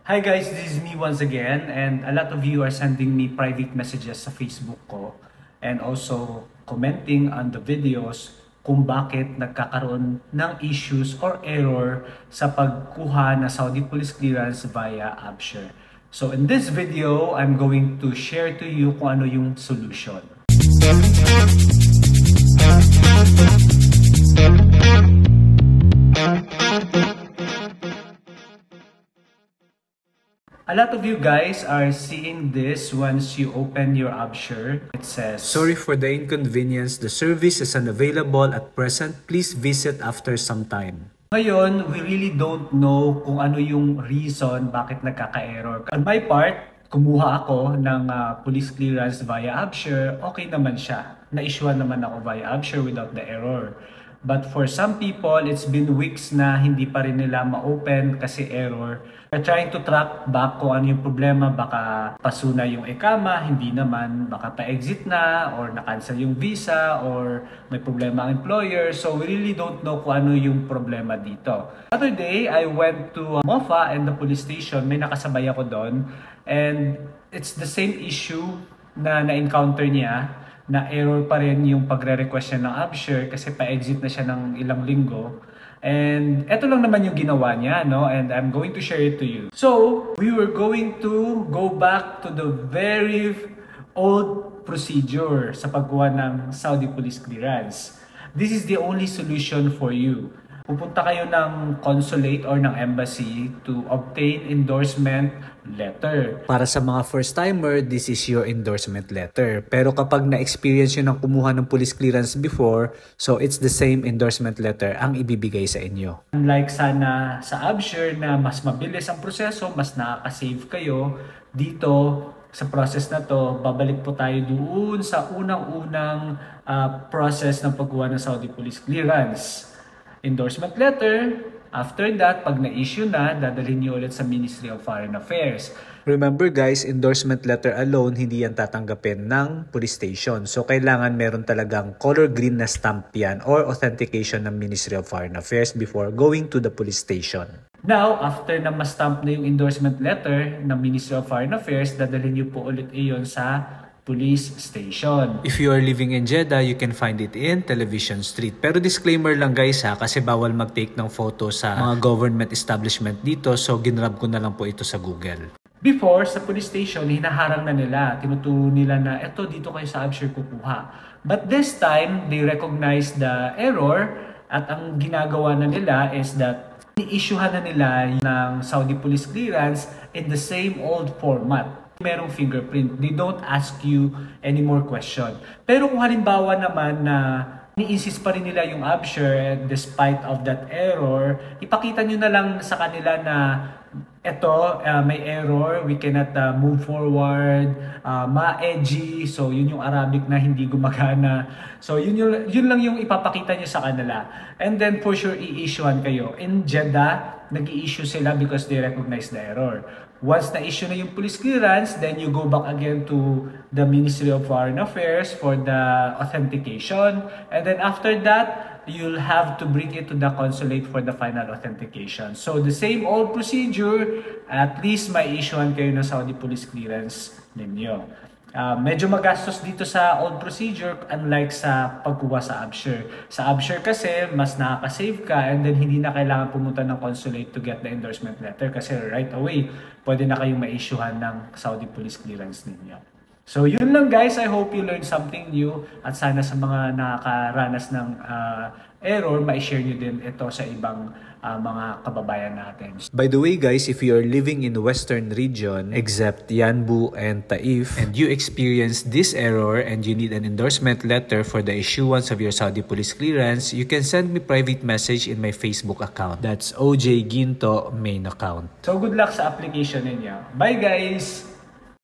Hi guys, this is me once again, and a lot of you are sending me private messages sa Facebook ko and also commenting on the videos kung bakit nagkakaroon ng issues or error sa pagkuha ng Saudi Police Clearance via Absher. So in this video, I'm going to share to you kung ano yung solution. A lot of you guys are seeing this once you open your Absher. It says, "Sorry for the inconvenience. The service is unavailable at present. Please visit after some time." Ngayon, we really don't know kung ano yung reason bakit nagkaka-error. On my part, kumuha ako ng police clearance via Absher. Okay naman siya. Na-issuean naman ako via Absher without the error. But for some people, it's been weeks na hindi pa rin nila ma-open kasi error. They're trying to track back kung ano yung problema. Baka pasuna yung ikama, hindi naman. Baka pa-exit na, or na-cancel yung visa, or may problema ang employer. So we really don't know kung ano yung problema dito. The other day, I went to Mofa and the police station. May nakasabay ako doon. And it's the same issue na na-encounter niya, na error pa rin yung pagre-request niya ng Absher kasi pa-exit na siya ng ilang linggo. And eto lang naman yung ginawa niya, no? And I'm going to share it to you. So, we were going to go back to the very old procedure sa pagkuha ng Saudi Police Clearance. This is the only solution for you. Pupunta kayo ng consulate or ng embassy to obtain endorsement letter. Para sa mga first-timer, this is your endorsement letter. Pero kapag na-experience nyo ng kumuha ng police clearance before, so it's the same endorsement letter ang ibibigay sa inyo. Unlike sana sa Absher na mas mabilis ang proseso, mas nakaka-save kayo, dito sa process na to, babalik po tayo doon sa unang-unang process ng pagkuha ng Saudi Police Clearance. Endorsement letter. After that, pag na-issue na, dadalhin niyo ulit sa Ministry of Foreign Affairs. Remember guys, endorsement letter alone, hindi yan tatanggapin ng police station. So kailangan meron talagang color green na stamp yan or authentication ng Ministry of Foreign Affairs before going to the police station. Now, after na ma-stamp na yung endorsement letter ng Ministry of Foreign Affairs, dadalhin niyo po ulit iyon sa police station. If you are living in Jeddah, you can find it in Television Street. Pero disclaimer lang guys ha, kasi bawal mag-take ng photo sa mga government establishment dito. So ginrab ko na lang po ito sa Google. Before, sa police station, hinaharang na nila. Tinuturo nila na, eto, dito kayo sa Absher kukuha. But this time, they recognize the error at ang ginagawa na nila is that i-issuehan na nila ng Saudi Police Clearance in the same old format. Merong fingerprint. They don't ask you any more question. Pero kung halimbawa naman na ni-insist pa rin nila yung Absher despite of that error, ipakita nyo na lang sa kanila na eto, may error, we cannot move forward, ma-edgy, so yun yung Arabic na hindi gumagana. So yun lang yung ipapakita nyo sa kanila. And then for sure, i-issuean kayo. In Jeddah, nag-i-issue sila because they recognize the error. Once na-issue na yung police clearance, then you go back again to the Ministry of Foreign Affairs for the authentication. And then after that, you'll have to bring it to the consulate for the final authentication. So the same old procedure, at least may issuean kayo ng Saudi Police Clearance ninyo. Medyo magastos dito sa old procedure unlike sa pagkuha sa Absher. Sa Absher kasi mas nakaka-save ka and then hindi na kailangan pumunta ng consulate to get the endorsement letter kasi right away pwede na kayong ma-issuehan ng Saudi Police Clearance ninyo. So yun lang guys, I hope you learned something new at sana sa mga nakakaranas ng error, ma-share nyo din ito sa ibang mga kababayan natin. By the way guys, if you are living in the western region except Yanbu and Taif and you experience this error and you need an endorsement letter for the issuance of your Saudi Police Clearance, you can send me private message in my Facebook account. That's OJ Ginto main account. So good luck sa application ninyo. Bye guys!